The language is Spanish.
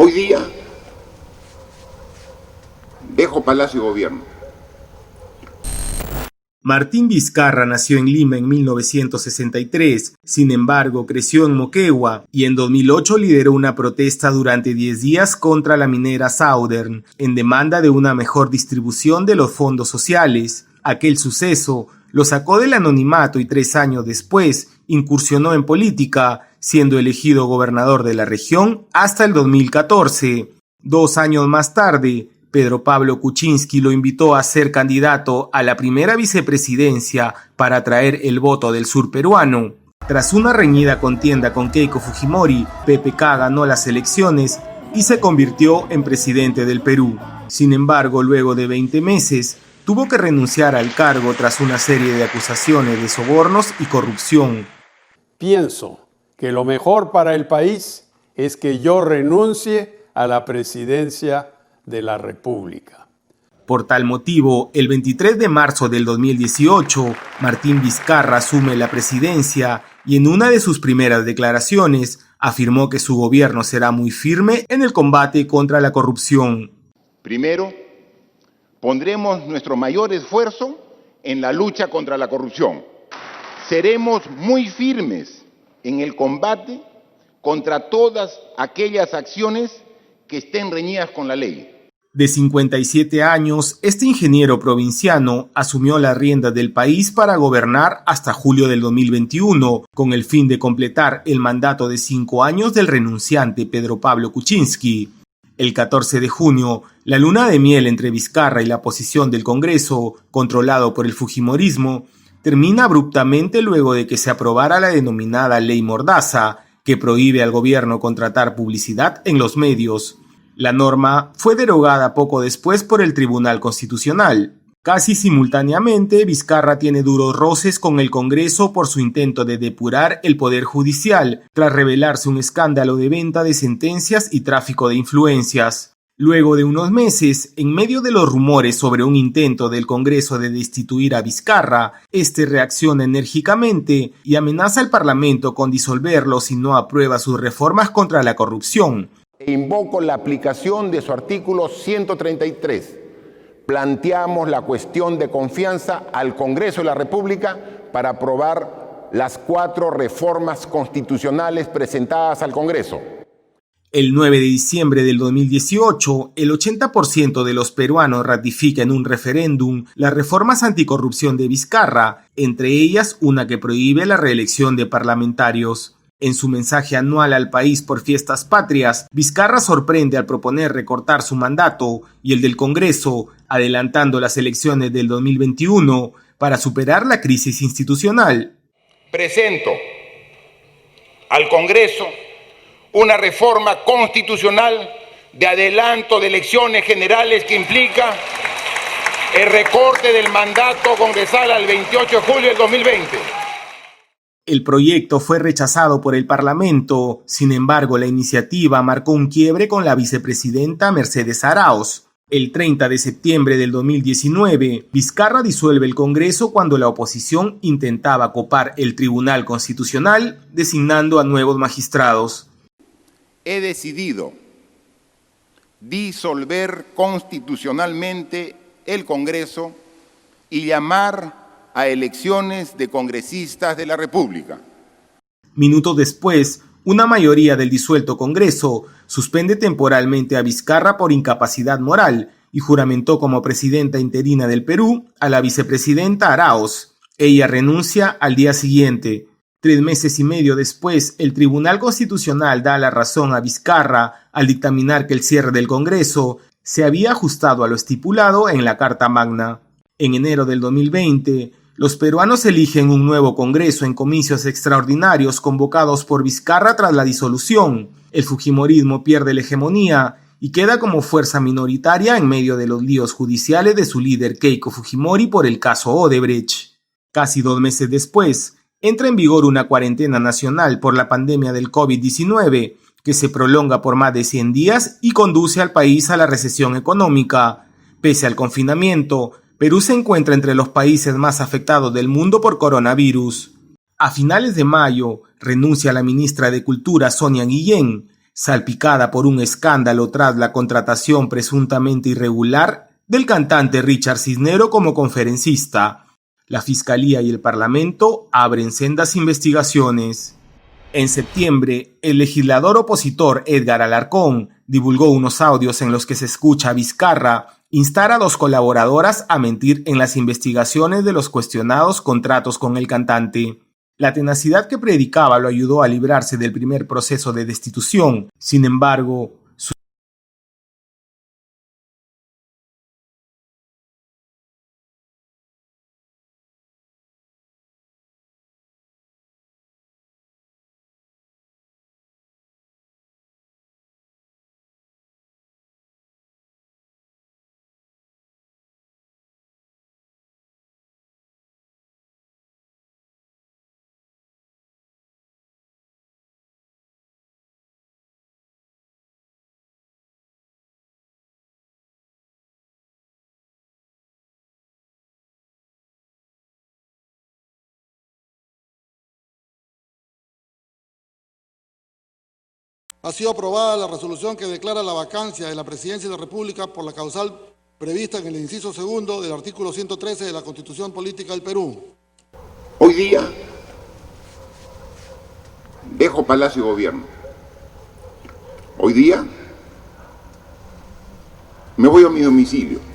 Hoy día dejo Palacio de Gobierno. Martín Vizcarra nació en Lima en 1963, sin embargo creció en Moquegua y en 2008 lideró una protesta durante 10 días contra la minera Southern, en demanda de una mejor distribución de los fondos sociales. Aquel suceso lo sacó del anonimato y 3 años después incursionó en política, siendo elegido gobernador de la región hasta el 2014. 2 años más tarde, Pedro Pablo Kuczynski lo invitó a ser candidato a la primera vicepresidencia para atraer el voto del sur peruano. Tras una reñida contienda con Keiko Fujimori, PPK ganó las elecciones y se convirtió en presidente del Perú. Sin embargo, luego de 20 meses, tuvo que renunciar al cargo tras una serie de acusaciones de sobornos y corrupción. Pienso que lo mejor para el país es que yo renuncie a la presidencia de la República. Por tal motivo, el 23 de marzo del 2018, Martín Vizcarra asume la presidencia y en una de sus primeras declaraciones afirmó que su gobierno será muy firme en el combate contra la corrupción. Primero, pondremos nuestro mayor esfuerzo en la lucha contra la corrupción. Seremos muy firmes en el combate contra todas aquellas acciones que estén reñidas con la ley. De 57 años, este ingeniero provinciano asumió las riendas del país para gobernar hasta julio del 2021, con el fin de completar el mandato de 5 años del renunciante Pedro Pablo Kuczynski. El 14 de junio, la luna de miel entre Vizcarra y la oposición del Congreso, controlado por el fujimorismo, termina abruptamente luego de que se aprobara la denominada Ley Mordaza, que prohíbe al gobierno contratar publicidad en los medios. La norma fue derogada poco después por el Tribunal Constitucional. Casi simultáneamente, Vizcarra tiene duros roces con el Congreso por su intento de depurar el Poder Judicial, tras revelarse un escándalo de venta de sentencias y tráfico de influencias. Luego de unos meses, en medio de los rumores sobre un intento del Congreso de destituir a Vizcarra, este reacciona enérgicamente y amenaza al Parlamento con disolverlo si no aprueba sus reformas contra la corrupción. Invoco la aplicación de su artículo 133. Planteamos la cuestión de confianza al Congreso de la República para aprobar las 4 reformas constitucionales presentadas al Congreso. El 9 de diciembre del 2018, el 80% de los peruanos ratifica en un referéndum las reformas anticorrupción de Vizcarra, entre ellas una que prohíbe la reelección de parlamentarios. En su mensaje anual al país por Fiestas Patrias, Vizcarra sorprende al proponer recortar su mandato y el del Congreso, adelantando las elecciones del 2021 para superar la crisis institucional. Presento al Congreso una reforma constitucional de adelanto de elecciones generales que implica el recorte del mandato congresal al 28 de julio del 2020. El proyecto fue rechazado por el Parlamento, sin embargo la iniciativa marcó un quiebre con la vicepresidenta Mercedes Arauz. El 30 de septiembre del 2019, Vizcarra disuelve el Congreso cuando la oposición intentaba copar el Tribunal Constitucional, designando a nuevos magistrados. He decidido disolver constitucionalmente el Congreso y llamar a elecciones de congresistas de la República. Minutos después, una mayoría del disuelto Congreso suspende temporalmente a Vizcarra por incapacidad moral y juramentó como presidenta interina del Perú a la vicepresidenta Arauz. Ella renuncia al día siguiente. 3 meses y medio después, el Tribunal Constitucional da la razón a Vizcarra al dictaminar que el cierre del Congreso se había ajustado a lo estipulado en la Carta Magna. En enero del 2020, los peruanos eligen un nuevo Congreso en comicios extraordinarios convocados por Vizcarra tras la disolución. El fujimorismo pierde la hegemonía y queda como fuerza minoritaria en medio de los líos judiciales de su líder Keiko Fujimori por el caso Odebrecht. Casi 2 meses después, entra en vigor una cuarentena nacional por la pandemia del COVID-19, que se prolonga por más de 100 días y conduce al país a la recesión económica. Pese al confinamiento, Perú se encuentra entre los países más afectados del mundo por coronavirus. A finales de mayo, renuncia la ministra de Cultura Sonia Guillén. salpicada por un escándalo tras la contratación presuntamente irregular del cantante Richard Cisnero como conferencista. La Fiscalía y el Parlamento abren sendas investigaciones. En septiembre, el legislador opositor Edgar Alarcón divulgó unos audios en los que se escucha a Vizcarra instar a 2 colaboradoras a mentir en las investigaciones de los cuestionados contratos con el cantante. La tenacidad que predicaba lo ayudó a librarse del primer proceso de destitución. Sin embargo, ha sido aprobada la resolución que declara la vacancia de la Presidencia de la República por la causal prevista en el inciso segundo del artículo 113 de la Constitución Política del Perú. Hoy día dejo Palacio de Gobierno. Hoy día me voy a mi domicilio.